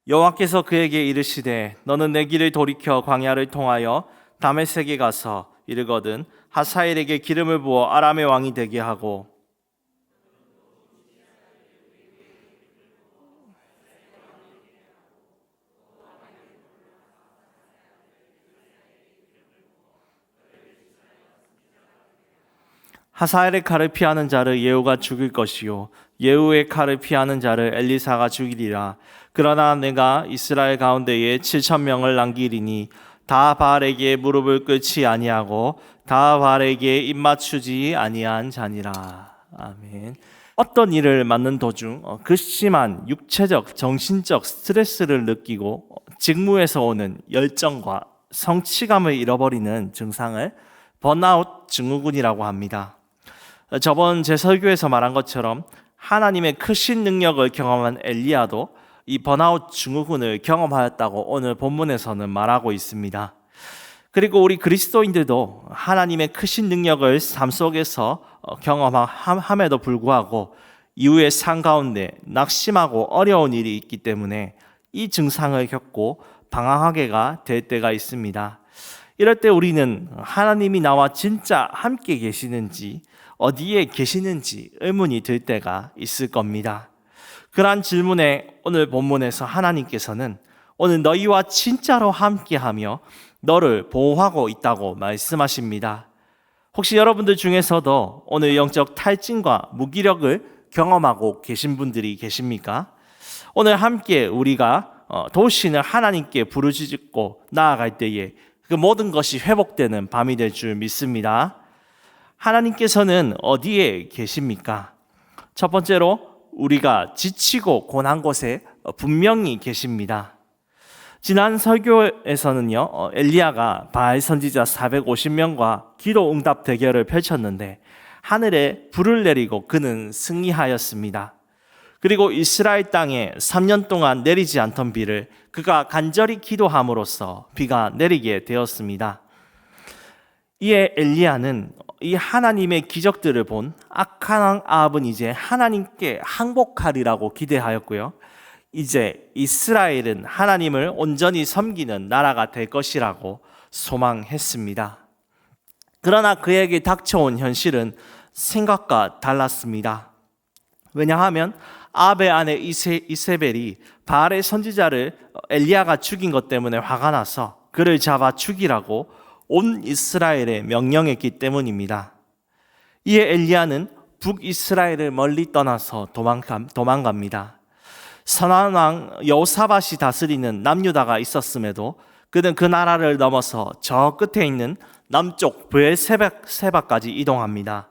여호와께서 그에게 이르시되 너는 내 길을 돌이켜 광야를 통하여 다메섹에 가서 이르거든 하사엘에게 기름을 부어 아람의 왕이 되게 하고 하사엘의 칼을 피하는 자를 예후가 죽일 것이요 예후의 칼을 피하는 자를 엘리사가 죽이리라. 그러나 내가 이스라엘 가운데에 7,000명을 남기리니 다 바알에게 무릎을 꿇지 아니하고 다 바알에게 입맞추지 아니한 자니라. 아멘. 어떤 일을 맡는 도중 그 심한 육체적, 정신적 스트레스를 느끼고 직무에서 오는 열정과 성취감을 잃어버리는 증상을 번아웃 증후군이라고 합니다. 저번 제 설교에서 말한 것처럼 하나님의 크신 능력을 경험한 엘리야도 이 번아웃 증후군을 경험하였다고 오늘 본문에서는 말하고 있습니다. 그리고 우리 그리스도인들도 하나님의 크신 능력을 삶 속에서 경험함에도 불구하고 이후의 삶 가운데 낙심하고 어려운 일이 있기 때문에 이 증상을 겪고 방황하게가 될 때가 있습니다. 이럴 때 우리는 하나님이 나와 진짜 함께 계시는지 어디에 계시는지 의문이 들 때가 있을 겁니다. 그러한 질문에 오늘 본문에서 하나님께서는 오늘 너희와 진짜로 함께하며 너를 보호하고 있다고 말씀하십니다. 혹시 여러분들 중에서도 오늘 영적 탈진과 무기력을 경험하고 계신 분들이 계십니까? 오늘 함께 우리가 도우시는 하나님께 부르짖고 나아갈 때에 그 모든 것이 회복되는 밤이 될 줄 믿습니다. 하나님께서는 어디에 계십니까? 첫 번째로 우리가 지치고 고난 곳에 분명히 계십니다. 지난 설교에서는요, 엘리야가 바알 선지자 450명과 기도 응답 대결을 펼쳤는데 하늘에 불을 내리고 그는 승리하였습니다. 그리고 이스라엘 땅에 3년 동안 내리지 않던 비를 그가 간절히 기도함으로써 비가 내리게 되었습니다. 이에 엘리야는 이 하나님의 기적들을 본 악한 왕 아합은 이제 하나님께 항복하리라고 기대하였고요. 이제 이스라엘은 하나님을 온전히 섬기는 나라가 될 것이라고 소망했습니다. 그러나 그에게 닥쳐온 현실은 생각과 달랐습니다. 왜냐하면 아합의 아내 이세벨이 바알의 선지자를 엘리야가 죽인 것 때문에 화가 나서 그를 잡아 죽이라고 온 이스라엘에 명령했기 때문입니다. 이에 엘리야는 북이스라엘을 멀리 떠나서 도망갑니다. 선한 왕 여호사밧이 다스리는 남유다가 있었음에도 그는 그 나라를 넘어서 저 끝에 있는 남쪽 브엘세바까지 이동합니다.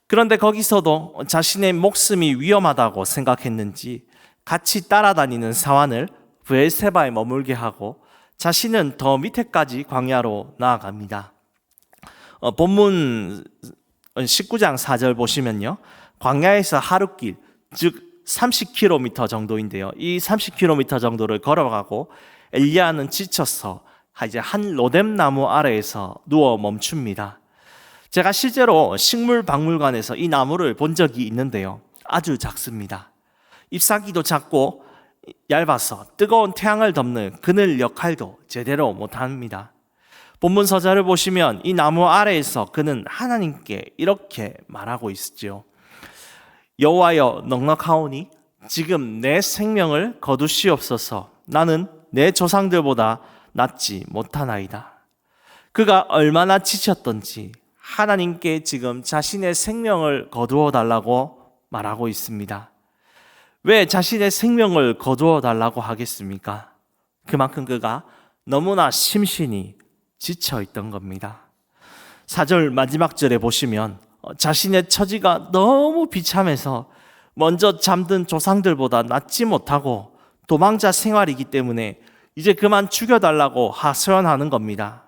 그런데 거기서도 자신의 목숨이 위험하다고 생각했는지 같이 따라다니는 사환을 브엘세바에 머물게 하고 자신은 더 밑에까지 광야로 나아갑니다. 본문 19장 4절 보시면요. 광야에서 하룻길, 즉 30km 정도인데요. 이 30km 정도를 걸어가고 엘리야는 지쳐서 이제 한 로뎀나무 아래에서 누워 멈춥니다. 제가 실제로 식물박물관에서 이 나무를 본 적이 있는데요. 아주 작습니다. 잎사귀도 작고 얇아서 뜨거운 태양을 덮는 그늘 역할도 제대로 못합니다. 본문 서자를 보시면 이 나무 아래에서 그는 하나님께 이렇게 말하고 있죠. 여호와여 넉넉하오니 지금 내 생명을 거두시옵소서. 나는 내 조상들보다 낫지 못하나이다. 그가 얼마나 지쳤던지 하나님께 지금 자신의 생명을 거두어 달라고 말하고 있습니다. 왜 자신의 생명을 거두어 달라고 하겠습니까? 그만큼 그가 너무나 심신이 지쳐 있던 겁니다. 4절 마지막 절에 보시면 자신의 처지가 너무 비참해서 먼저 잠든 조상들보다 낫지 못하고 도망자 생활이기 때문에 이제 그만 죽여달라고 하소연하는 겁니다.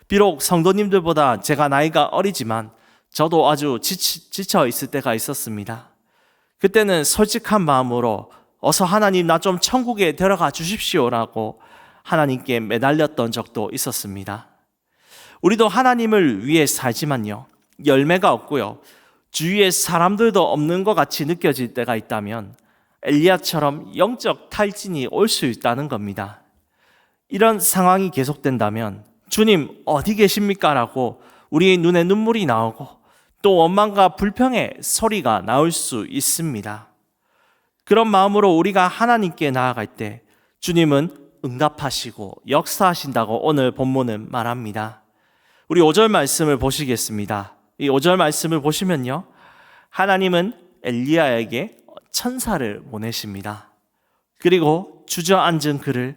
비록 성도님들보다 제가 나이가 어리지만 저도 아주 지쳐 있을 때가 있었습니다. 그때는 솔직한 마음으로 어서 하나님 나 좀 천국에 데려가 주십시오라고 하나님께 매달렸던 적도 있었습니다. 우리도 하나님을 위해 살지만요, 열매가 없고요, 주위에 사람들도 없는 것 같이 느껴질 때가 있다면 엘리야처럼 영적 탈진이 올 수 있다는 겁니다. 이런 상황이 계속된다면 주님 어디 계십니까? 라고 우리의 눈에 눈물이 나오고 또 원망과 불평의 소리가 나올 수 있습니다. 그런 마음으로 우리가 하나님께 나아갈 때 주님은 응답하시고 역사하신다고 오늘 본문은 말합니다. 우리 5절 말씀을 보시겠습니다. 이 5절 말씀을 보시면요, 하나님은 엘리야에게 천사를 보내십니다. 그리고 주저앉은 그를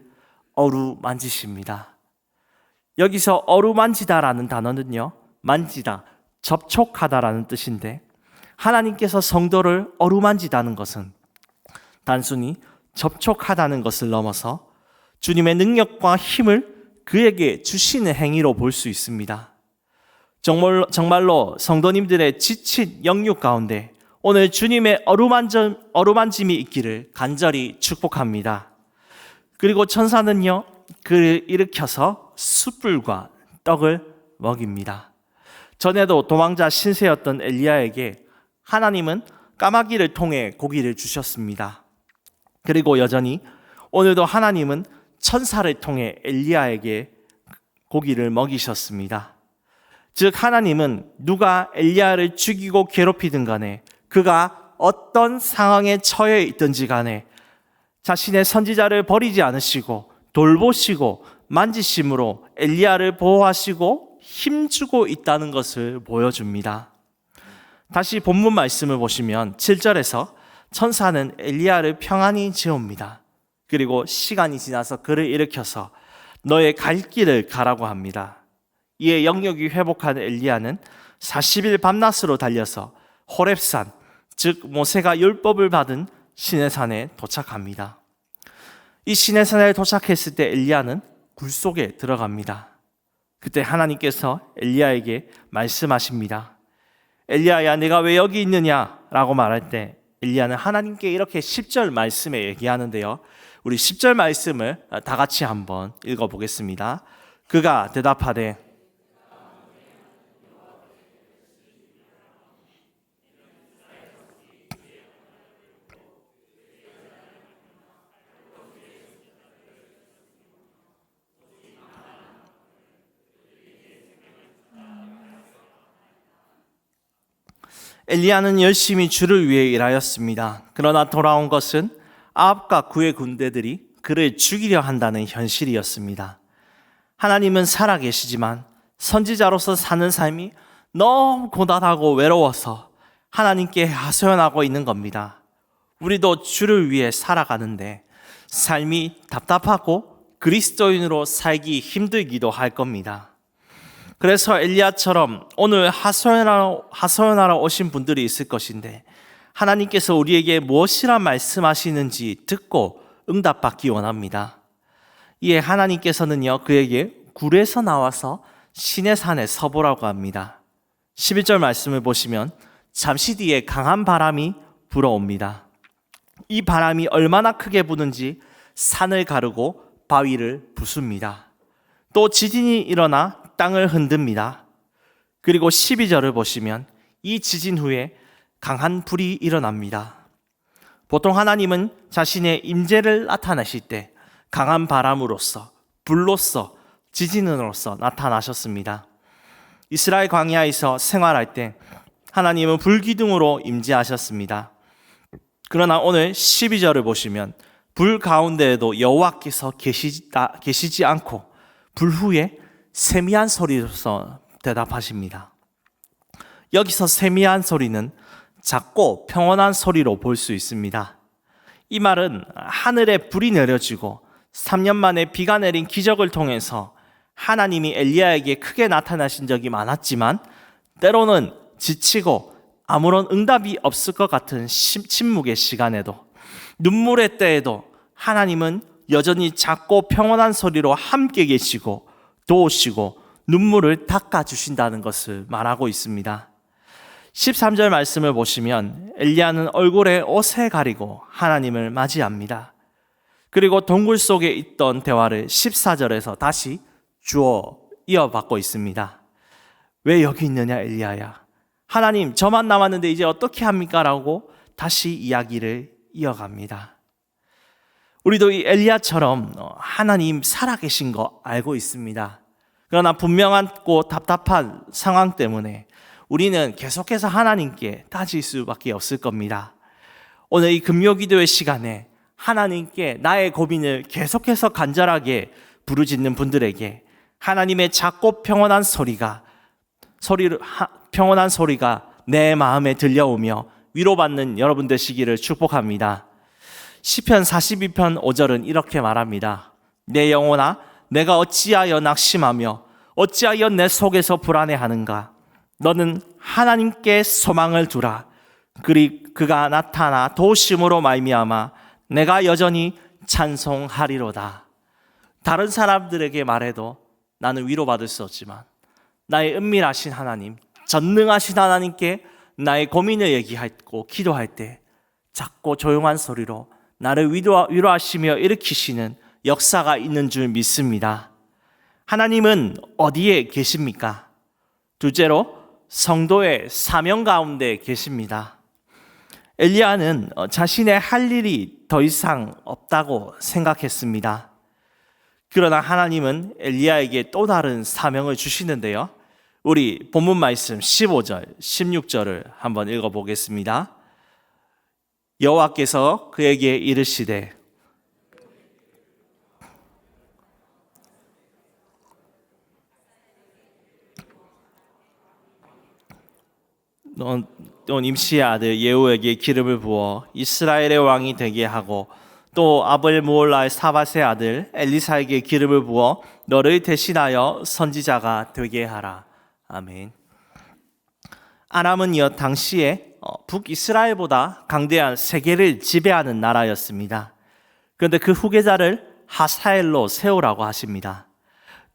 어루만지십니다. 여기서 어루만지다라는 단어는요, 만지다, 접촉하다라는 뜻인데 하나님께서 성도를 어루만지다는 것은 단순히 접촉하다는 것을 넘어서 주님의 능력과 힘을 그에게 주시는 행위로 볼 수 있습니다. 정말로 성도님들의 지친 영육 가운데 오늘 주님의 어루만짐이 있기를 간절히 축복합니다. 그리고 천사는요, 그를 일으켜서 숯불과 떡을 먹입니다. 전에도 도망자 신세였던 엘리야에게 하나님은 까마귀를 통해 고기를 주셨습니다. 그리고 여전히 오늘도 하나님은 천사를 통해 엘리야에게 고기를 먹이셨습니다. 즉 하나님은 누가 엘리야를 죽이고 괴롭히든 간에 그가 어떤 상황에 처해 있든지 간에 자신의 선지자를 버리지 않으시고 돌보시고 만지심으로 엘리야를 보호하시고 힘주고 있다는 것을 보여줍니다. 다시 본문 말씀을 보시면 7절에서 천사는 엘리야를 평안히 재웁니다. 그리고 시간이 지나서 그를 일으켜서 너의 갈 길을 가라고 합니다. 이에 영역이 회복한 엘리야는 40일 밤낮으로 달려서 호렙산, 즉 모세가 율법을 받은 시내산에 도착합니다. 이 시내산에 도착했을 때 엘리야는 굴 속에 들어갑니다. 그때 하나님께서 엘리야에게 말씀하십니다. 엘리야야, 내가 왜 여기 있느냐? 라고 말할 때 엘리야는 하나님께 이렇게 10절 말씀에 얘기하는데요, 우리 10절 말씀을 다 같이 한번 읽어보겠습니다. 그가 대답하되 엘리야는 열심히 주를 위해 일하였습니다. 그러나 돌아온 것은 아합과 그의 군대들이 그를 죽이려 한다는 현실이었습니다. 하나님은 살아계시지만 선지자로서 사는 삶이 너무 고단하고 외로워서 하나님께 하소연하고 있는 겁니다. 우리도 주를 위해 살아가는데 삶이 답답하고 그리스도인으로 살기 힘들기도 할 겁니다. 그래서 엘리야처럼 오늘 하소연하러 오신 분들이 있을 것인데 하나님께서 우리에게 무엇이라 말씀하시는지 듣고 응답받기 원합니다. 이에 하나님께서는요, 그에게 굴에서 나와서 시내산에 서보라고 합니다. 11절 말씀을 보시면 잠시 뒤에 강한 바람이 불어옵니다. 이 바람이 얼마나 크게 부는지 산을 가르고 바위를 부숩니다. 또 지진이 일어나 땅을 흔듭니다. 그리고 12절을 보시면 이 지진 후에 강한 불이 일어납니다. 보통 하나님은 자신의 임재를 나타내실 때 강한 바람으로서, 불로서, 지진으로서 나타나셨습니다. 이스라엘 광야에서 생활할 때 하나님은 불기둥으로 임재하셨습니다. 그러나 오늘 12절을 보시면 불 가운데에도 여호와께서 계시지 않고 불 후에 세미한 소리로서 대답하십니다. 여기서 세미한 소리는 작고 평온한 소리로 볼 수 있습니다. 이 말은 하늘에 불이 내려지고 3년 만에 비가 내린 기적을 통해서 하나님이 엘리야에게 크게 나타나신 적이 많았지만 때로는 지치고 아무런 응답이 없을 것 같은 침묵의 시간에도, 눈물의 때에도 하나님은 여전히 작고 평온한 소리로 함께 계시고 도우시고 눈물을 닦아주신다는 것을 말하고 있습니다. 13절 말씀을 보시면 엘리야는 얼굴에 옷에 가리고 하나님을 맞이합니다. 그리고 동굴 속에 있던 대화를 14절에서 다시 주어 이어받고 있습니다. 왜 여기 있느냐 엘리야야, 하나님 저만 남았는데 이제 어떻게 합니까? 라고 다시 이야기를 이어갑니다. 우리도 이 엘리야처럼 하나님 살아계신 거 알고 있습니다. 그러나 분명하고 답답한 상황 때문에 우리는 계속해서 하나님께 따질 수밖에 없을 겁니다. 오늘 이 금요기도의 시간에 하나님께 나의 고민을 계속해서 간절하게 부르짖는 분들에게 하나님의 작고 평온한 소리가 내 마음에 들려오며 위로받는 여러분 되시기를 축복합니다. 시편 42편 5절은 이렇게 말합니다. 내 영혼아, 내가 어찌하여 낙심하며 어찌하여 내 속에서 불안해하는가? 너는 하나님께 소망을 두라. 그가 나타나 도우심으로 말미암아 내가 여전히 찬송하리로다. 다른 사람들에게 말해도 나는 위로받을 수 없지만 나의 은밀하신 하나님, 전능하신 하나님께 나의 고민을 얘기하고 기도할 때 작고 조용한 소리로 나를 위로하시며 일으키시는 역사가 있는 줄 믿습니다. 하나님은 어디에 계십니까? 둘째로 성도의 사명 가운데 계십니다. 엘리야는 자신의 할 일이 더 이상 없다고 생각했습니다. 그러나 하나님은 엘리야에게 또 다른 사명을 주시는데요. 우리 본문 말씀 15절, 16절을 한번 읽어보겠습니다. 여호와께서 그에게 이르시되 넌 임시의 아들 예후에게 기름을 부어 이스라엘의 왕이 되게 하고 또 아벨 무올라의 사밧의 아들 엘리사에게 기름을 부어 너를 대신하여 선지자가 되게 하라. 아멘. 아람은요 당시에 북이스라엘보다 강대한 세계를 지배하는 나라였습니다. 그런데 그 후계자를 하사엘로 세우라고 하십니다.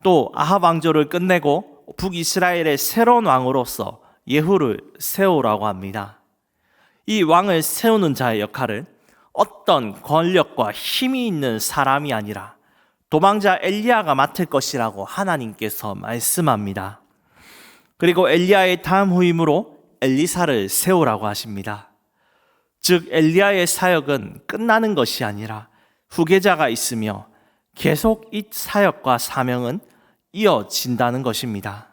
또 아합 왕조를 끝내고 북이스라엘의 새로운 왕으로서 예후를 세우라고 합니다. 이 왕을 세우는 자의 역할은 어떤 권력과 힘이 있는 사람이 아니라 도망자 엘리야가 맡을 것이라고 하나님께서 말씀합니다. 그리고 엘리야의 다음 후임으로 엘리사를 세우라고 하십니다. 즉 엘리야의 사역은 끝나는 것이 아니라 후계자가 있으며 계속 이 사역과 사명은 이어진다는 것입니다.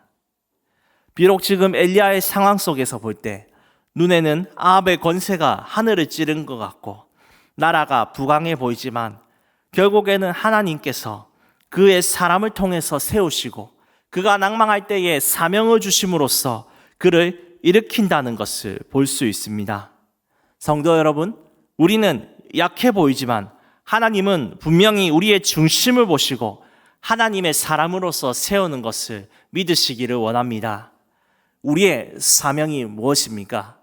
비록 지금 엘리야의 상황 속에서 볼 때 눈에는 아합의 권세가 하늘을 찌른 것 같고 나라가 부강해 보이지만 결국에는 하나님께서 그의 사람을 통해서 세우시고 그가 낭망할 때에 사명을 주심으로써 그를 일으킨다는 것을 볼 수 있습니다. 성도 여러분, 우리는 약해 보이지만 하나님은 분명히 우리의 중심을 보시고 하나님의 사람으로서 세우는 것을 믿으시기를 원합니다. 우리의 사명이 무엇입니까?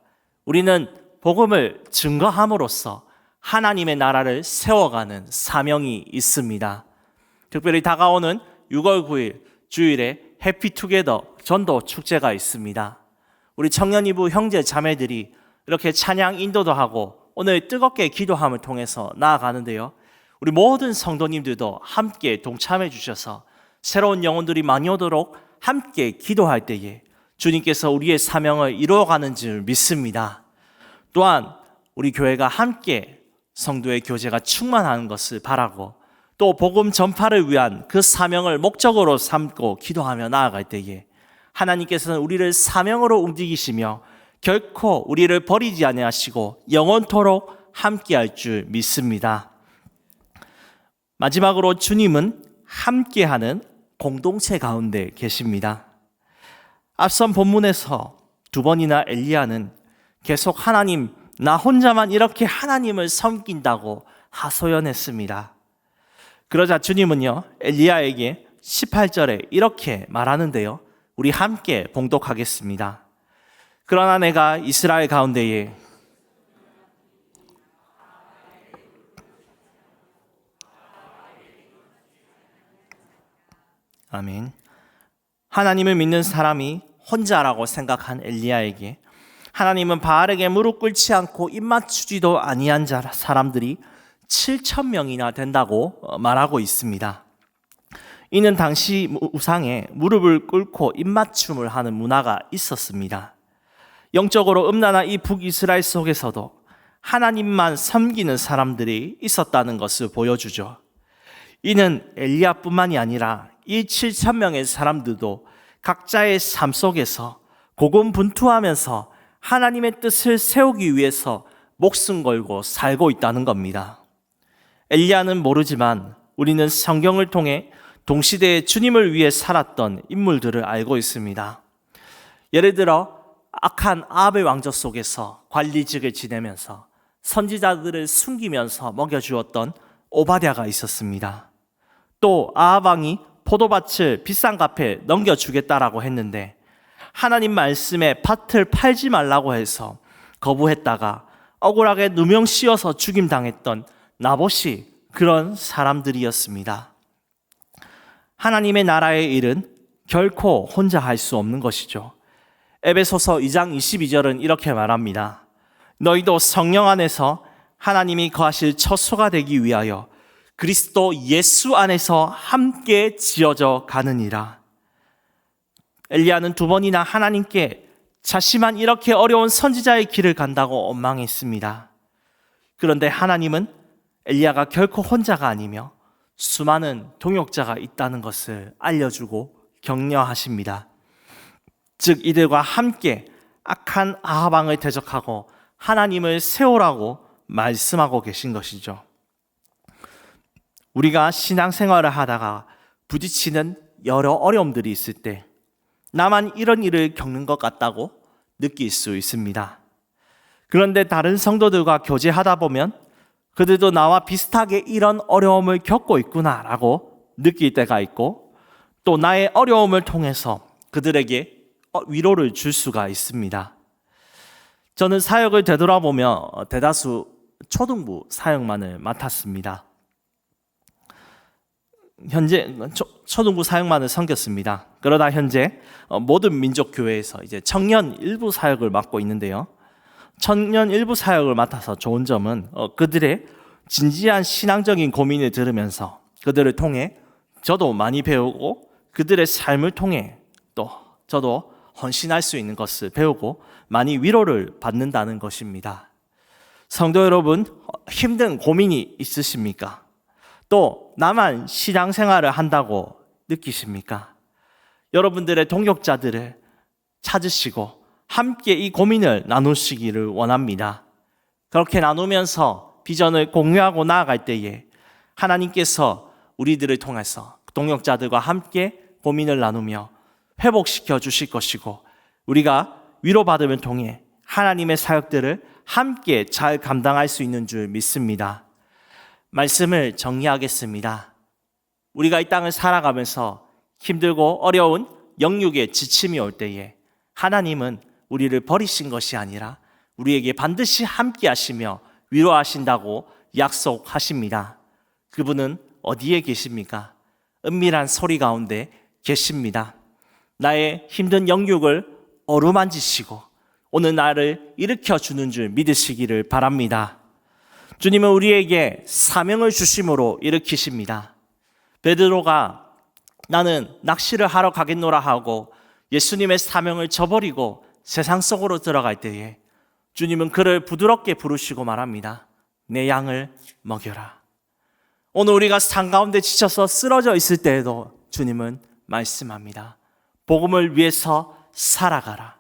우리는 복음을 증거함으로써 하나님의 나라를 세워가는 사명이 있습니다. 특별히 다가오는 6월 9일 주일에 해피투게더 전도 축제가 있습니다. 우리 청년이부 형제 자매들이 이렇게 찬양 인도도 하고 오늘 뜨겁게 기도함을 통해서 나아가는데요. 우리 모든 성도님들도 함께 동참해 주셔서 새로운 영혼들이 많이 오도록 함께 기도할 때에 주님께서 우리의 사명을 이루어가는 줄 믿습니다. 또한 우리 교회가 함께 성도의 교제가 충만하는 것을 바라고 또 복음 전파를 위한 그 사명을 목적으로 삼고 기도하며 나아갈 때에 하나님께서는 우리를 사명으로 움직이시며 결코 우리를 버리지 아니하시고 영원토록 함께할 줄 믿습니다. 마지막으로 주님은 함께하는 공동체 가운데 계십니다. 앞선 본문에서 두 번이나 엘리야는 계속 하나님, 나 혼자만 이렇게 하나님을 섬긴다고 하소연했습니다. 그러자 주님은요, 엘리야에게 18절에 이렇게 말하는데요. 우리 함께 봉독하겠습니다. 그러나 내가 이스라엘 가운데에 아멘. 하나님을 믿는 사람이 혼자라고 생각한 엘리야에게 하나님은 바알에게 무릎 꿇지 않고 입 맞추지도 아니한 사람들이 7,000명이나 된다고 말하고 있습니다. 이는 당시 우상에 무릎을 꿇고 입맞춤을 하는 문화가 있었습니다. 영적으로 음란한 이 북이스라엘 속에서도 하나님만 섬기는 사람들이 있었다는 것을 보여주죠. 이는 엘리야뿐만이 아니라 이 7,000명의 사람들도 각자의 삶 속에서 고군분투하면서 하나님의 뜻을 세우기 위해서 목숨 걸고 살고 있다는 겁니다. 엘리야는 모르지만 우리는 성경을 통해 동시대에 주님을 위해 살았던 인물들을 알고 있습니다. 예를 들어 악한 아합의 왕조 속에서 관리직을 지내면서 선지자들을 숨기면서 먹여주었던 오바댜가 있었습니다. 또 아합 왕이 포도밭을 비싼 값에 넘겨주겠다라고 했는데 하나님 말씀에 밭을 팔지 말라고 해서 거부했다가 억울하게 누명 씌워서 죽임당했던 나봇이 그런 사람들이었습니다. 하나님의 나라의 일은 결코 혼자 할 수 없는 것이죠. 에베소서 2장 22절은 이렇게 말합니다. 너희도 성령 안에서 하나님이 거하실 처소가 되기 위하여 그리스도 예수 안에서 함께 지어져 가느니라. 엘리야는 2번이나 하나님께 자신만 이렇게 어려운 선지자의 길을 간다고 원망했습니다. 그런데 하나님은 엘리야가 결코 혼자가 아니며 수많은 동역자가 있다는 것을 알려주고 격려하십니다. 즉 이들과 함께 악한 아합 왕을 대적하고 하나님을 세우라고 말씀하고 계신 것이죠. 우리가 신앙생활을 하다가 부딪히는 여러 어려움들이 있을 때 나만 이런 일을 겪는 것 같다고 느낄 수 있습니다. 그런데 다른 성도들과 교제하다 보면 그들도 나와 비슷하게 이런 어려움을 겪고 있구나라고 느낄 때가 있고 또 나의 어려움을 통해서 그들에게 위로를 줄 수가 있습니다. 저는 사역을 되돌아보며 대다수 초등부 사역만을 맡았습니다. 현재 초등부 사역만을 섬겼습니다. 그러다 현재 모든 민족교회에서 이제 청년 일부 사역을 맡고 있는데요. 청년 일부 사역을 맡아서 좋은 점은 그들의 진지한 신앙적인 고민을 들으면서 그들을 통해 저도 많이 배우고 그들의 삶을 통해 또 저도 헌신할 수 있는 것을 배우고 많이 위로를 받는다는 것입니다. 성도 여러분, 힘든 고민이 있으십니까? 또 나만 신앙생활을 한다고 느끼십니까? 여러분들의 동역자들을 찾으시고 함께 이 고민을 나누시기를 원합니다. 그렇게 나누면서 비전을 공유하고 나아갈 때에 하나님께서 우리들을 통해서 동역자들과 함께 고민을 나누며 회복시켜 주실 것이고 우리가 위로받음을 통해 하나님의 사역들을 함께 잘 감당할 수 있는 줄 믿습니다. 말씀을 정리하겠습니다. 우리가 이 땅을 살아가면서 힘들고 어려운 영육의 지침이 올 때에 하나님은 우리를 버리신 것이 아니라 우리에게 반드시 함께 하시며 위로하신다고 약속하십니다. 그분은 어디에 계십니까? 은밀한 소리 가운데 계십니다. 나의 힘든 영육을 어루만지시고 오늘 나를 일으켜 주는 줄 믿으시기를 바랍니다. 주님은 우리에게 사명을 주심으로 일으키십니다. 베드로가 나는 낚시를 하러 가겠노라 하고 예수님의 사명을 저버리고 세상 속으로 들어갈 때에 주님은 그를 부드럽게 부르시고 말합니다. 내 양을 먹여라. 오늘 우리가 산 가운데 지쳐서 쓰러져 있을 때에도 주님은 말씀합니다. 복음을 위해서 살아가라.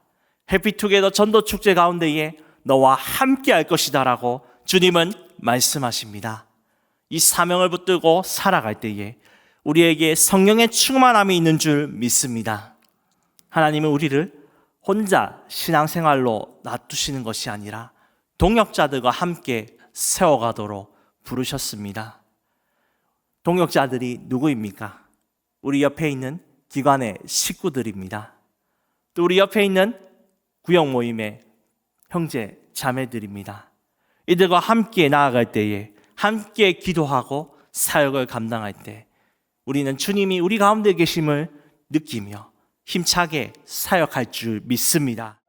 해피투게더 전도축제 가운데에 너와 함께 할 것이다 라고 주님은 말씀하십니다. 이 사명을 붙들고 살아갈 때에 우리에게 성령의 충만함이 있는 줄 믿습니다. 하나님은 우리를 혼자 신앙생활로 놔두시는 것이 아니라 동역자들과 함께 세워가도록 부르셨습니다. 동역자들이 누구입니까? 우리 옆에 있는 기관의 식구들입니다. 또 우리 옆에 있는 구역 모임의 형제 자매들입니다. 이들과 함께 나아갈 때에 함께 기도하고 사역을 감당할 때 우리는 주님이 우리 가운데 계심을 느끼며 힘차게 사역할 줄 믿습니다.